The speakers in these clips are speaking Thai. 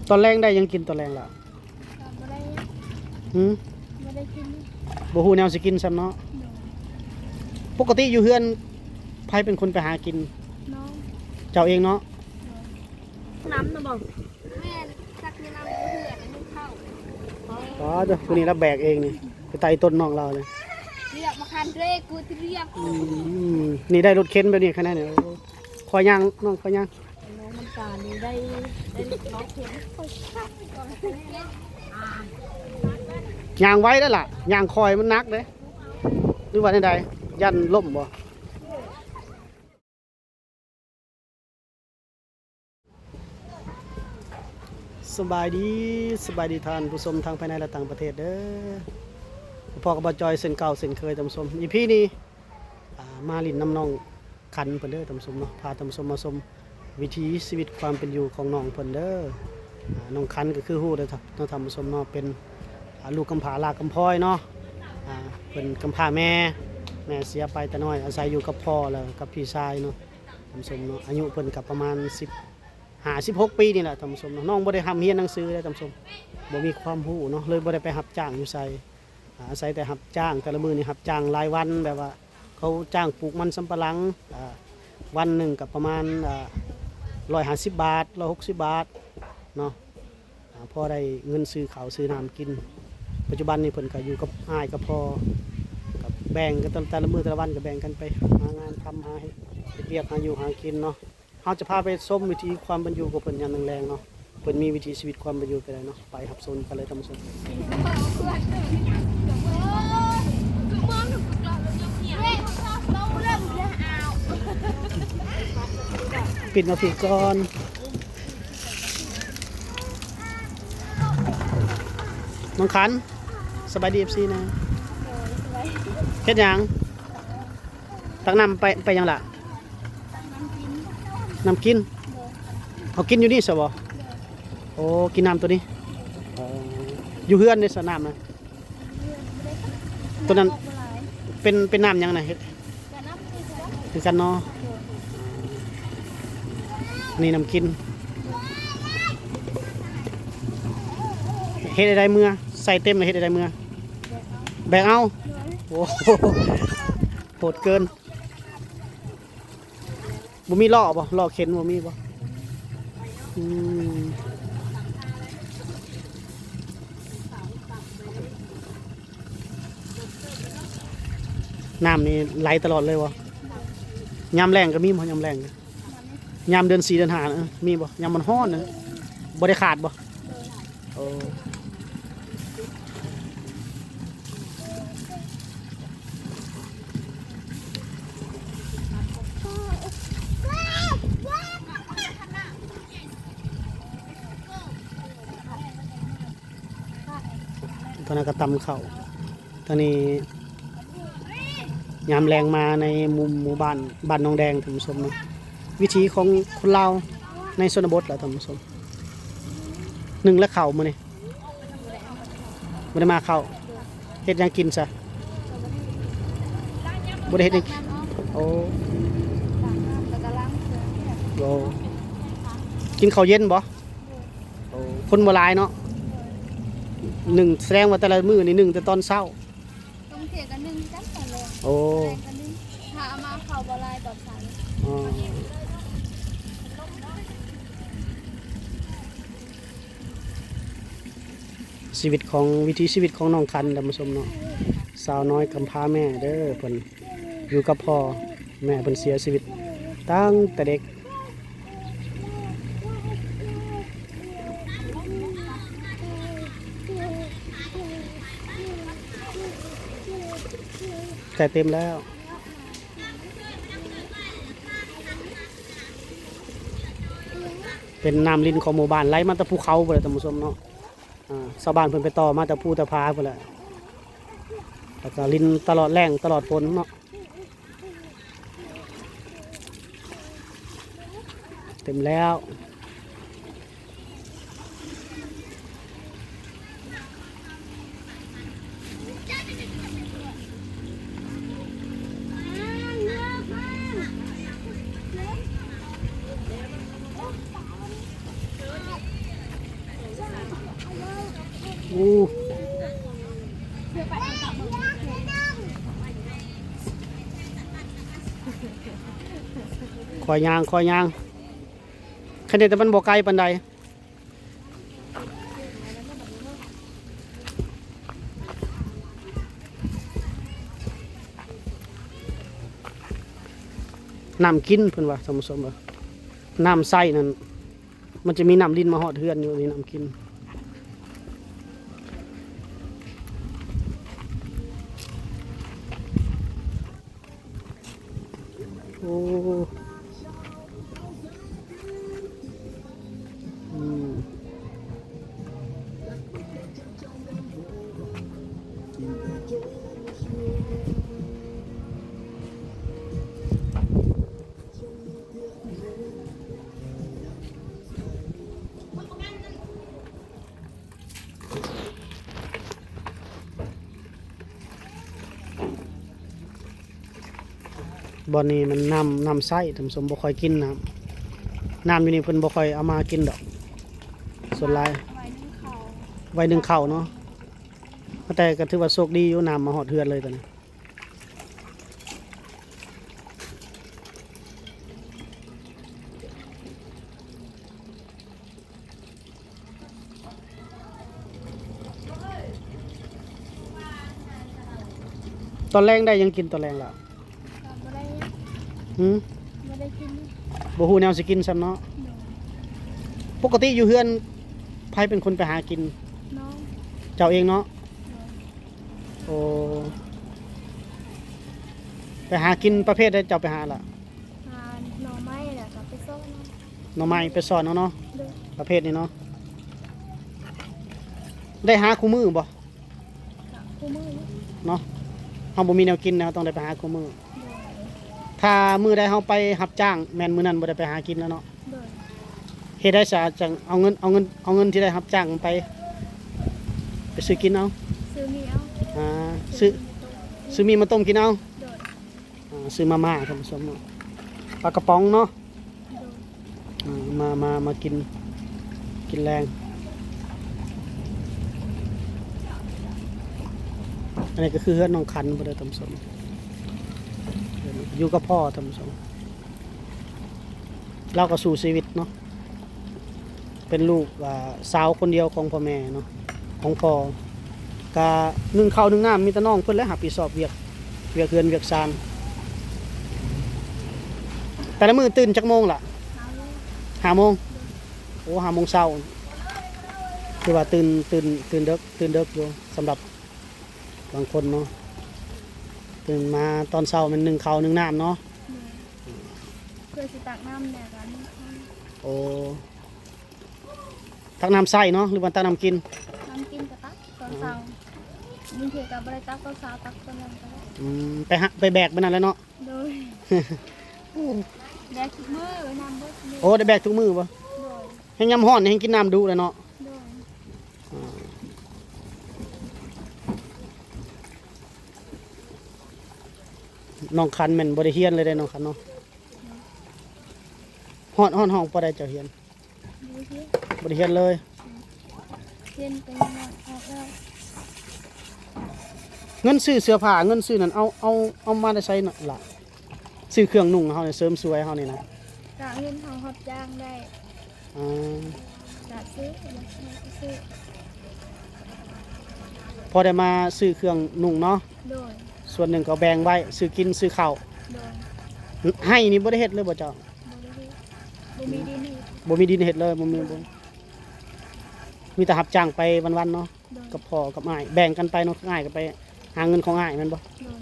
ตอนแรงได้ยังกินตอนแรงแล้วบ่ได้หืมบ่ได้กินบ่ฮู้แนวสิกินซ้ำเนาะปกติอยู่เฮือนไผเป็นคนไปหากินน้องเจ้าเองเนาะน้ำนะบ่แม่ซักน้ำเพื่อนให้เข้าอ๋อเด้อคนนี้รับแบกเองนี่ไปไต่ต้นน้องเราเลยเรียกมาคันเรกูที่เรียกนี่ได้รถเข็นแบบนี้ขนาดนี้คอยย่างน้องคอยย่างน้องมันตานี่ได้น้องเข็นค่อยชักก่อนย่างไว้แล้วล่ะย่างคอยมันนักเลยหรือว่าใดยันล่มบ่สบายดีท่านผู้ชมทางภายในและต่างประเทศเด้อพ่อกับบจอยเส้นเก่าเส้นเคยท่านผู้ชมอีพี่นี่มาลินน้ำน้องคันเพิ่นเด้อท่านผู้ชมเนาะพาท่านผู้ชมมาชมวิถีชีวิตความเป็นอยู่ของน้องเพิ่นเด้อน้องคันก็คือฮู้เด้อท่านผู้ชมเนาะเป็นลูกกำพร้าลากำพร้อยเนาะเป็นกำพร้าแม่เสียไปแต่น้อยอาศัยอยู่กับพ่อแล้วกับพี่ชายเนาะท่านผู้ชมเนาะอายุเพิ่นกับประมาณ16 ปีนี่แหละท่านผู้ชมน้องบ่ได้ทำเรียนหนังสือเลยท่านผู้ชมบ่มีความรู้เนาะเลยบ่ได้ไปรับจ้างอยู่ไสอาศัยแต่รับจ้างแต่ละมื้อนี่รับจ้างรายวันแบบว่าเขาจ้างปลูกมันสำปะหลังวันหนึ่งกับประมาณ150 บาท160 บาทเนาะพอได้เงินซื้อข้าวซื้อน้ำกินปัจจุบันนี่เพิ่นก็อยู่กับอ้ายกับพ่อกับแบ่งกันแต่ละมื้อแต่ละวันก็แบ่งกันไปหางานทำหาให้เรียกหาอยู่หากินเนาะเราจะพาไปชมวิถีความเป็นอยู่ของเพิ่นยามแรงๆเนาะเพิ่นมีวิถีชีวิตความเป็นอยู่กันเลยเนาะไปรับชมกันเลยท่านผู้ชมปิดมาผิดก่อนน้องขันสบายดี FC นะเฮ็ดหยังตักน้ำไปยังล่ะน้ำกินเขากินอยู่นี่สิบ่โอ้กินน้ำตัวนี้อยู่เฮือนในสนามนะตัวนั้นเป็นน้ำยังไงเฮ็ดคือกันเนาะนี่น้ำกินเฮ็ดได้เมื่อใส่เต็มเลยเฮ็ดได้เมื่อแบกเอาโอ้โหดเกินบ่มีล่อบ่ล่อเข็นบ่มีบ่น้ำนี่ไหลตลอดเลยวะยามแรงก็มีบ่ยามแรงยามเดือน4เดือน5นะมีบ่ยามมันร้อนนะบ่ได้ขาดบ่โอ้ตอนนั้นก็ตำเข่าตอนนี้ยามแรงมาในหมู่บ้านน้องแดงท่านผู้ชมเนาะวิถีของคนลาวในชนบทแหละท่านผู้ชมหนึ่งและเข่ามาเนี่ยไม่ได้มาเข่าเฮ็ดยังกินซะไม่ได้เฮ็ดยังโอ้โหกินข้าวเย็นบ่คนโบราณเนาะหนึ่งแสดงว่าแต่ละมื้อนี่หนึ่งแต่ตอนเช้าต้องเถียงกันนึงจังกันเลยโอ้ถ้าเอามาเข้าบ่ลายตอนเช้าชีวิตของวิถีชีวิตของน้องคันท่านผู้ชมเนาะสาวน้อยกำพร้าแม่เด้อเพิ่นอยู่กับพ่อแม่เพิ่นเสียชีวิตตั้งแต่เด็กแต่เต็มแล้วเป็นน้ำลิ้นของหมู่บ้านไหลมาจากภูเขาไปเลยท่านผู้ชมเนาะชาวบ้านเพิ่นไปต่อมาจากภูตะพาไปเลยแล้วก็ลิ้นตลอดแรงตลอดฝนเนาะเต็มแล้ว อู้คอยยางคะแนนแต่มันบ่ไกลปานใดน้ำกินเพิ่นว่าสมว่าน้ำใส่นั่นมันจะมีน้ำดินมาหอดเฮือนอยู่นี่น้ำกินโอ้อืมบ่อนี้มันน้ำใสทำสมบ่ค่อยกินน้ำอยู่นี่เพิ่นบ่ค่อยเอามากินดอกส่วนหลายไว้นึ่งข้าวเนาะแต่ก็ถือว่าโชคดีอยู่น้ำมาหอดเฮือนเลยตอนนี้ตอนแรงได้ยังกินตอนแรงแล้ว บ่ได้ หืม บ่ได้กิน บ่ฮู้แนวสิกินซ้ำเนาะปกติอยู่เฮือนไผเป็นคนไปหากิน น้อง เจ้าเองเนาะโอ้ไปหากินประเภทได้เจ้าไปหาล่ะ หาหน่อไม้แหละก็ไปซ่อน หน่อไม้ไปสอนเนาะ เด้อ ประเภทนี้เนาะได้หาคู่มือบ่ กับคู่มือนี่ เนาะเฮาบ่มีแนวกินนะต้องได้ไปหาคู่มือ โดย ถ้ามื้อใดเฮาไปรับจ้างแม่นมื้อนั้นบ่ได้ไปหากินแล้วเนาะ โดย เฮ็ดได้ซะจังเอาเงินที่ได้รับจ้างไปซื้อกินเอา ซื้อมีเอา อ่าซื้อมีมาต้มกินเอา โดย ซื้อมาม่าครับผู้ชมเนาะปลากระป๋องเนาะ โดย มากินแรงอันนี้ก็คือเฮือนน้องคันบ่ได้ทำสมอยู่กับพ่อทำสมเราก็สู่ชีวิตเนาะเป็นลูกสาวคนเดียวของพ่อแม่เนาะของพ่อกะนึ่งข้าวนึ่งน้ำมีแต่น้องเพิ่นและหาปีสอบเวียกเฮือนเวียกซานแต่ละมื้อตื่นจักโมงล่ะ เอาเลย 5 โมงโอ้5 โมงเช้าคือว่าตื่นเด็กอยู่สำหรับบางคนเนาะตื่นมาตอนเช้ามันนึ่งข้าวนึ่งน้ำเนาะ เพื่อสิตักน้ำเนี่ยกัน โอ้ตักน้ำใส่เนาะหรือว่าตักน้ำกิน น้ำกินกับตักตอนเช้ามีเถื่อกับบริตักตอนเช้าตักตอนนั้นก็ได้ ไปแบกไปนั่นแหล้วเนาะ โดยแดกทุกมื้อน้ำเบิดมื้อ โอ้ได้แบกทุกมือปะ โดย ให้ยำห้อนให้กินน้ำดูเลยเนาะ โดย น้องคันแม่นบ่ได้เฮียนเลยได้น้องคันเนาะห้อนห้องบ่ได้เจ้าเฮียน ดูสิ บ่ได้เฮียนเลย เส้นเป็นยังไงออกแล้ว เงินซื้อเสื้อผ้าเงินซื้อนั่นเอามาได้ใช้น่ะล่ะซื้อเครื่องนุ่งเฮาเนี่ยเสริมสวยเฮานี่นะ กะเงินเขารับจ้างได้ อ่าก ะซื้ออยากซื้อ พอได้มาซื้อเครื่องนุ่งเนาะ โดย ส่วนหนึ่งก็แบ่งไว้ซื้อกินซื้อข้าว โดย ให้นี่บ่ได้เฮ็ดเลยบ่เจ้า บ่มีดินให้ บ่มีดินเฮ็ดเลยบ่มีแต่รับจ้างไปวันๆเนาะ โดย กับพ่อกับอ้ายแบ่งกันไปเนาะอ้ายก็ไปหาเงินของอ้ายแม่นบ่ โดย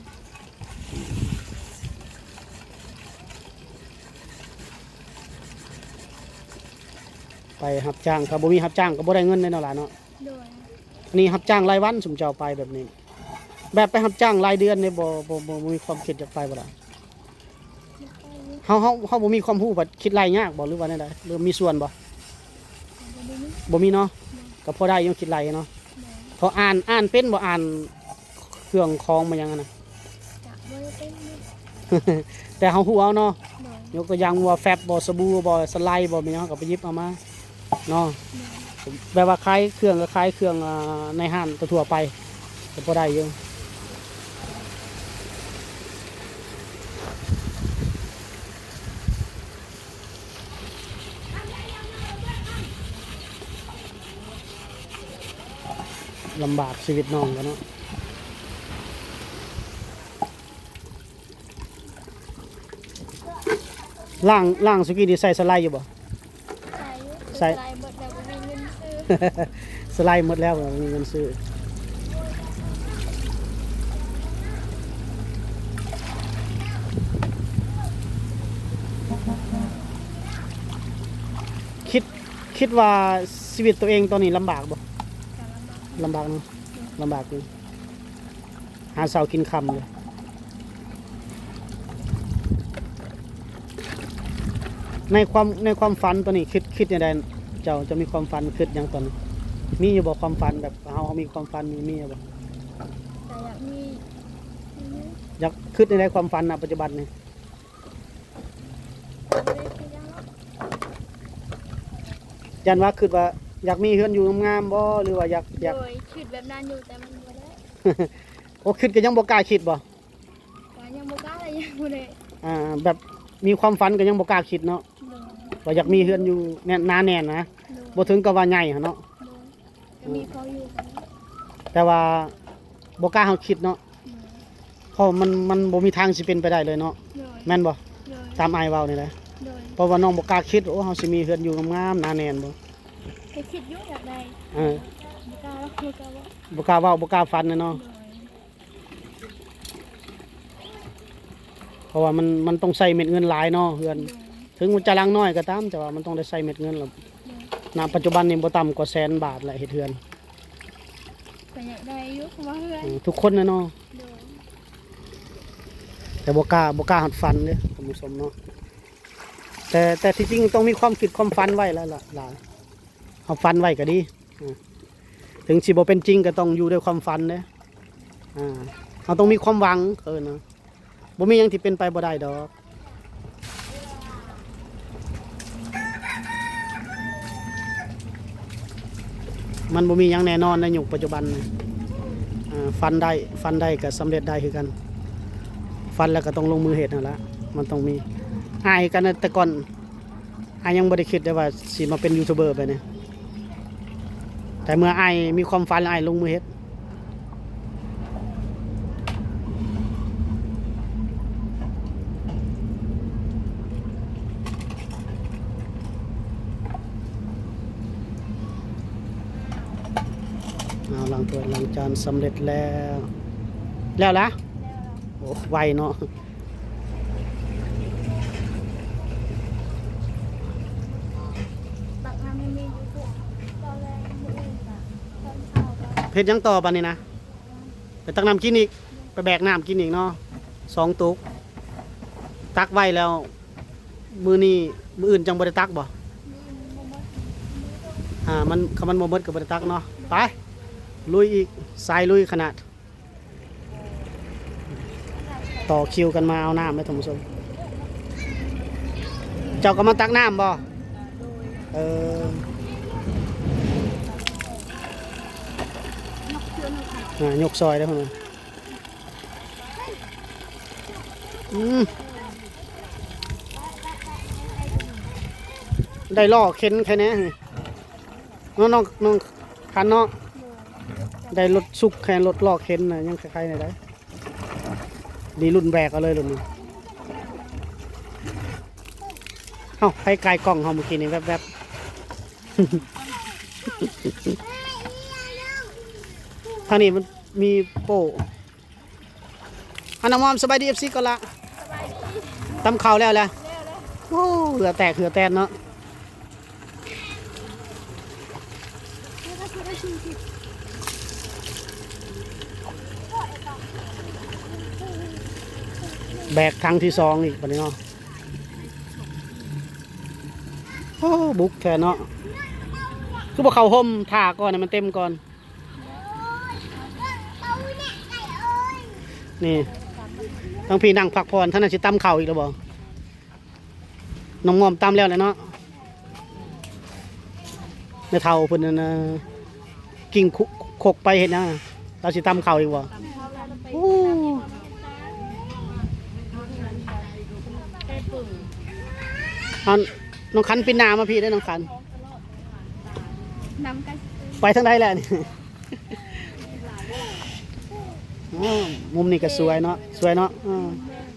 ไปรับจ้างถ้าบ่มีรับจ้างก็บ่ได้เงินแน่นอนล่ะเนาะ โดย อันนี้รับจ้างรายวันสมเจ้าไปแบบนี้ แบบไปรับจ้างรายเดือนเนี่ยบ่มีความคิดอยากไปบ่ล่ะเฮาบ่มีความรู้ว่าคิดรายยากบ่หรือว่าแนวใดหรือมีส่วนบ่ บ่ได้มี บ่มีเนาะก็พอได้อยู่คิดรายเนาะ โดย พออ่านเป็นบ่อ่านเครื่องของมาหยังอะนะ กะบ่ได้เป็นนี่ แต่เฮาฮู้เอาเนาะ โดย ยกตัวอย่างว่าแฟบบ่สบู่บ่สไลด์บ่มีหยังก็ไปหยิบเอามาเนาะ โดย แบบว่าคล้ายเครื่องก็คล้ายเครื่องในห้างทั่วๆไปก็พอได้อยู่ลำบากชีวิตน้องกันเนาะล่างสุกี้ดีใส่สไลด์อยู่บ่ ใส่เบิดแล้วบ่มีเงินซื้อ สไลด์หมดแล้วบ่มีเงินซื้อคิดว่าชีวิตตัวเองตอนนี้ลำบากบ่ ก็ลำบาก ลำบากเนาะลำบากอยู่หาเสากินคำเลยในความฝันตัวนี้คิดยังไงเจ้าจะมีความฝันคิดอย่างตอนนี้มีอยู่บอกความฝันแบบเขามีความฝันมีอยู่บ่ แต่อยากมี อยากคิดในความฝันณปัจจุบันนี่ บ่ได้คิดหยังหรอก ยันว่าคิดว่าอยากมีเฮือนอยู่งามๆบ่หรือว่าอยาก โดยคิดแบบนั้นอยู่แต่มันบ่ได้ โอ้คิดก็ยังบ่กล้าคิดบ่ ก็ยังบ่กล้าเลยยังบ่ได้ แบบมีความฝันก็ยังบ่กล้าคิดเนาะ โดย ว่าอยากมีเฮือนอยู่แน่นหนาแน่นนะ โดย บ่ถึงกับว่าใหญ่หั่นเนาะ โดยก็มีพออยู่กัน แต่ว่าบ่กล้าเฮาคิดเนาะ โดย เพราะมันบ่มีทางสิเป็นไปได้เลยเนาะ โดย แม่นบ่ โดย ตามอ้ายเว้านี่แหละ โดย เพราะว่าน้องบ่กล้าคิดโอ้เฮาสิมีเฮือนอยู่งามๆหนาแน่นบ่ ก็คิดอยู่อยากได้ เออ บ่กล้าหรอกบ่กล้าว่าบ่กล้าเว้าบ่กล้าฝันเลยเนาะ โดย เพราะว่ามันต้องใช้เม็ดเงินหลายเนาะเฮือน โดย ถึงมันจะลังน้อยก็ตามแต่ว่ามันต้องได้ใช้เม็ดเงินแล้วณปัจจุบันนี้บ่ต่ำกว่า100,000 บาทแหละเฮ็ดเฮือน ก็อยากได้อยู่เพราะว่าเพื่อน ทุกคนนะเนาะ โดย แต่บ่กล้าหัดฝันเด้คุณผู้ชมเนาะแต่ที่จริงต้องมีความคิดความฝันไว้แล้วล่ะหลายเอาฝันไว้ก็ดีถึงสิบ่เป็นจริงก็ต้องอยู่ด้วยความฝันเด้เราต้องมีความหวังเนาะบ่มีหยังที่เป็นไปบ่ได้ดอกมันบ่มีหยังแน่นอนในยุคปัจจุบันนี่ฝันได้ก็สำเร็จได้คือกันฝันแล้วก็ต้องลงมือเฮ็ดนั่นล่ะมันต้องมีอายกันนะแต่ก่อนอายยังบ่ได้คิดได้ว่าสิมาเป็นยูทูบเบอร์ไปเนี่ยแต่เมื่ออายมีความฝันแล้วอายลงมือเฮ็ดเอาล้างถ้วยล้างจานสำเร็จแล้วแล้วล่ะ แล้วเรา โอ้ไวเนาะ ตักน้ำมันมีอยู่พวกตอนแรกมื้ออื่นก็ตอนเช้าก็ เพชรยังต่อบันนี้นะไปตักน้ำกินอีกไปแบกน้ำกินอีกเนาะ2 ตุกตักไว้แล้วมือนี้มืออื่นจังบ่ได้ตักบ่ มื้ออื่นบ่หมด มันบ่หมดก็บ่ได้ตักเนาะไปลุยอีกสายลุยขนาดต่อคิวกันมาเอาน้ำไหมท่านผู้ชมเจ้าก็มาตักน้ำบ่เออยกซอยได้พุ่นน่ะได้ล่อเข็นแค่นี้น้องคันเนาะได้รถสุกแค่รถล่อเข็นน่ะยังคล้ายๆไหนได้ดีรุ่นแบกเอาเลยรุ่นนี้เอ้าใครไกลกล้องเฮาเมื่อกี้นี่แวบๆ ทางนี้มันมีโป้อันน้ำมอมสบายดี FC ก่อนละ สบายดี ตำข้าวแล้วแหละ แล้ว โอ้เหือแตกเหือแตนเนาะ นี่ก็คือได้ชิมสิ แบกครั้งที่2อีกบัดนี้เนาะโอ้บุกแค่เนาะคือบ่เข้าห่มท่าก่อนให้มันเต็มก่อนนี่ทั้งพี่นั่งพักผ่อนท่านน่ะสิตำข้าวอีกแล้วบ่น้องมอมตำแล้วแหละเนาะ ในเท่าเพิ่นนั่นน่ะกิ่งขกไปเฮ็ดหยังอะเราสิตำข้าวอีกบ่โอ้อันน้องคันปีนหน้ามาพี่ได้อน้องคัน น้ำกัน ไปทางใดแหละนี่ อ๋อมุมนี้ก็สวยเนาะสวยเนาะ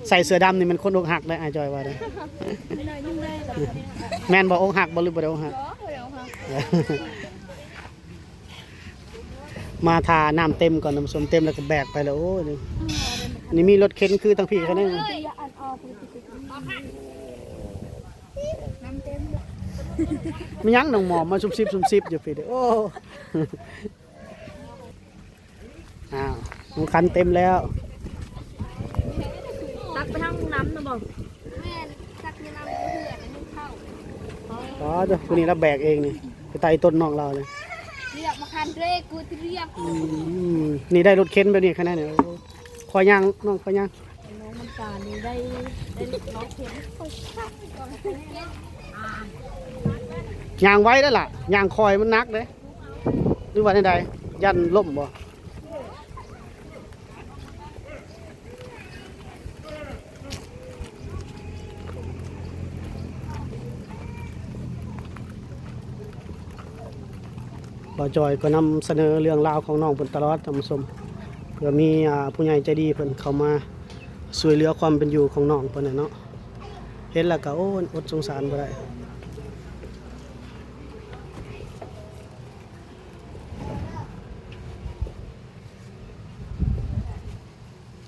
ใส่เสื้อดำนี่มันคนอกหักได้อายจอยว่าเด้อ ไม่น้อยนิ่งเลยเหรอ แม่นบ่อกหักบ่หรือบ่ได้อกหัก เดี๋ยวค่ะ มาทาน้ำเต็มก่อนน้ำส้มเต็มแล้วก็แบกไปแล้วโอ้ยนี่มีรถเข็นคือทั้งพี่เขาเนี่ย อย่าอันออกน้ำเต็มเลย มียังน้องหมอมมาซุบซิบอยู่พี่เด้อโอ้ อ้าวหมูคันเต็มแล้ว ตักไปทางน้ำนะบอกแม่ตักในน้ำเพื่อนให้เข้า อ๋อเจ้าคนนี้เราแบกเองนี่ไปไต่ต้นน้องเราเลย เรียกมาคันเรกูเรียก นี่ได้รถเข็นแบบนี้ขนาดนี้โอ้คอยย่างน้องคอยย่าง น้องมันตานี่ได้น้องเข็มเขาชักก่อน ย่างไว้แล้วล่ะย่างคอยมันนักเลยหรือว่าใดยันล่มบ่บ่จอยก็นำเสนอเรื่องราวของน้องเพิ่นตลอดท่านผู้ชมเพื่อมีผู้ใหญ่ใจดีเพิ่นเข้ามาช่วยเหลือความเป็นอยู่ของน้องเพิ่นน่ะเนาะเห็นแล้วก็โอ้อดสงสารบ่ได้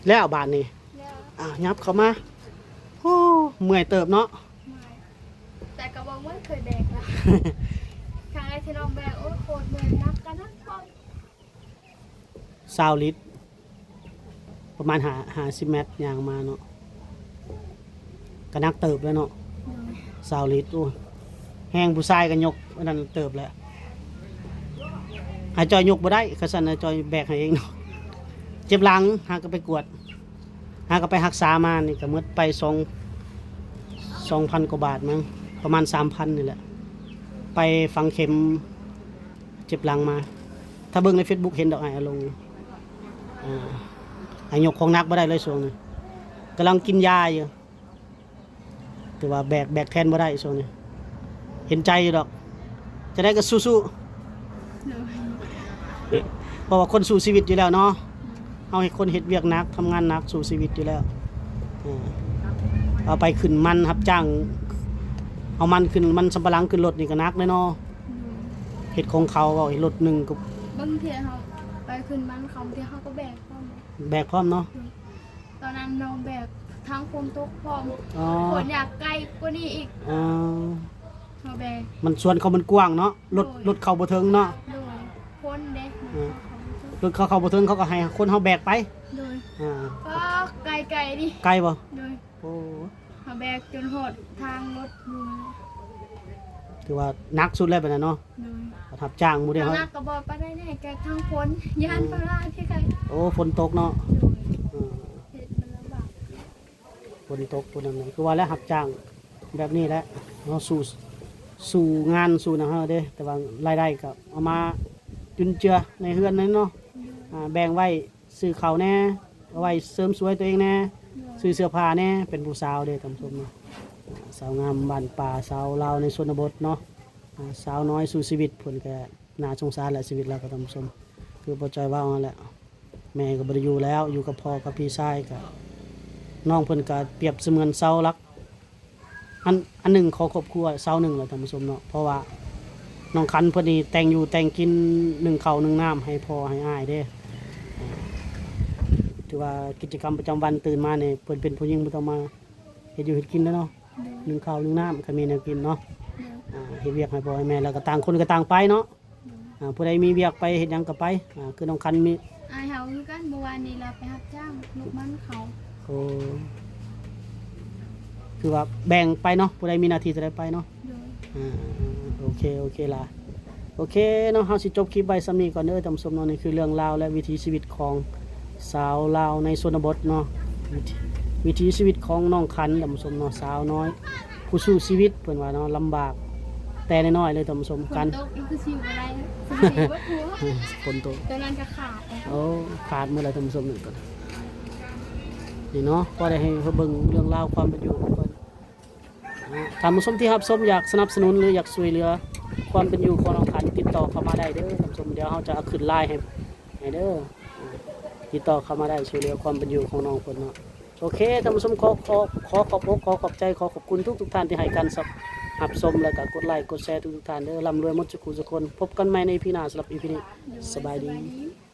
แล้วบาดนี้ยับเข้ามาโอ้เมื่อยเติบเนาะ แต่กระบอกว่าเคยแบกนะครั้งแรกที่น้องแบกโอ้โคตรเหมือนนักกันนะพ่อ 20 ลิตรประมาณ50 เมตรย่างมาเนาะก็นักเติบแล้วเนาะ20 ลิตรโอ้แห้งผู้ชายก็ยกอันนั้นเติบแล้วหาจอยยกบ่ได้คือซั่นน่ะจอยแบกให้เองเนาะเจ็บหลังหาก็ไปกวดหาก็ไปรักษามานี่ก็หมดไป2,000 กว่าบาทมั้งประมาณ 3,000 นี่แหละไปฝังเข็มเจ็บหลังมา ถ้าเบิ่งใน Facebook เห็นดอกไอ้ลงไอ้ยกของหนักบ่ได้เลยช่วงนี้กำลังกินยาอยู่แต่ว่าแบกแทนบ่ได้ช่วงนี้เห็นใจอยู่ดอกจะได้ก็สู้ๆเพราะว่าคนสู้ชีวิตอยู่แล้วเนาะเอาให้คนเฮ็ดเวียกหนักทำงานหนักสู้ชีวิตอยู่แล้วเอาไปขึ้นมันรับจ้างเอามันขึ้นมันสำปะหลังขึ้นรถนี่ก็หนักเลยเนาะเฮ็ดของเขาเอาให้รถหนึงก็ บางทีเขาไปขึ้นบ้านเขาบางทีเขาก็แบกพร้อม แบกพร้อมเนาะ ตอนนั้นน้องแบกทางคนตกพร้อม อ๋อ ฝนอยากไกลกว่านี้อีกเขาแบก มันส่วนเขามันกว้างเนาะรถเข้าบ่ถึงเนาะ โดยคนเด็ก รถเข้าบ่ถึงเขาก็ให้คนเฮาแบกไป โดย อ่า ก็ไกลดิ ไกลบ่ โดย โอ้ เขาแบกจนหดทางรถดู ถือว่าหนักสุดแล้วบัดนั้นเนาะ โดย ประทับจ้างหมู่เด้ ทาง เฮา นักกระบอกไปได้แน่แกทางคนยานพาราที่ไกล โอ้ฝนตกเนาะ โดย อ่า เหตุมันลำบาก ฝนตกพุ่นนั่นน่ะคือว่าแล้วรับจ้างแบบนี้แหละเฮาสู่งานสู่นะเฮาเด้แต่ว่ารายได้ก็เอามาจุนเจือในเฮือนนั้นเนาะแบ่งไว้ซื้อข้าวแน่เอาไว้เสริมสวยตัวเองแน่ซื้อเสื้อผ้าแน่เป็นผู้สาวเด้ท่านผู้ชมเนาะสาวงามบ้านป่าสาวลาวในชนบทเนาะสาวน้อยสู่ชีวิตเพิ่นก็น่าสงสารแหละชีวิตเราก็ท่านผู้ชมคือบ่จอยว่านั่นแหละแม่ก็บ่ได้อยู่แล้วอยู่กับพ่อกับพี่ชายก็น้องเพิ่นก็เปรียบเสมือนเสาหลักอันหนึ่งของครอบครัวเสาหนึ่งแหละท่านผู้ชมเนาะเพราะว่าน้องคันเพิ่นนี่แต่งอยู่แต่งกินนึ่งข้าวนึ่งน้ำให้พ่อให้อ้ายเด้ถือว่ากิจกรรมประจำวันตื่นมาเนี่ยเพิ่นเป็นผู้หญิงบ่ต้องมาเฮ็ดอยู่เฮ็ดกินแล้วเนาะนึ่งข้าวนึ่งน้ำก็มีแนวกินเนาะเฮ็ดเวียกให้พ่อให้แม่แล้วก็ต่างคนก็ต่างไปเนาะผู้ใดมีเวียกไปเฮ็ดหยังก็ไปคือน้องคันมี อายเขาคือกันเมื่อวานนี้เราไปรับจ้างลูกมันเขา โอ้คือว่าแบ่งไปเนาะผู้ใดมีหน้าที่จะได้ไปเนาะ โดย โอเคล่ะโอเคเนาะเฮาสิจบคลิปไว้ซ้ำนี้ก่อนเด้อท่านผู้ชมเนาะนี่คือเรื่องราวและวิถีชีวิตของสาวลาวในชนบทเนาะวิถีชีวิตของน้องคันท่านผู้ชมเนาะสาวน้อยผู้สู้ชีวิตเพิ่นว่าเนาะลำบาก แต่น้อยๆเลยท่านผู้ชม ฝ กัน นตกมันคือชิวอะไรสบายดีว่าทัว ฝนตก ตอนนั้นก็ขาด โอ้ขาดมื้อละท่านผู้ชมหนึ่งตัวนี่เนาะก็ได้ให้เขาเบิ่งเรื่องราวความเป็นอยู่ของเพิ่นท่านผู้ชมที่รับชมอยากสนับสนุนหรืออยากช่วยเหลือความเป็นอยู่ของน้องขันติดต่อเข้ามาได้เด้อท่านผู้ชมเดี๋ยวเราจะเอาขึ้นไลน์ให้เด้อติดต่อเข้ามาได้ช่วยเหลือความเป็นอยู่ของน้องเพิ่นเนาะโอเคท่านผู้ชมขอขอบอกขอขอบใจขอขอบคุณทุกท่านที่ให้การรับชมแล้วก็กดไลค์กดแชร์ทุกท่านเด้อร่ำรวยหมดทุกคนพบกันใหม่ในอีพีหน้าสำหรับอีพีนี้สบายดี ดี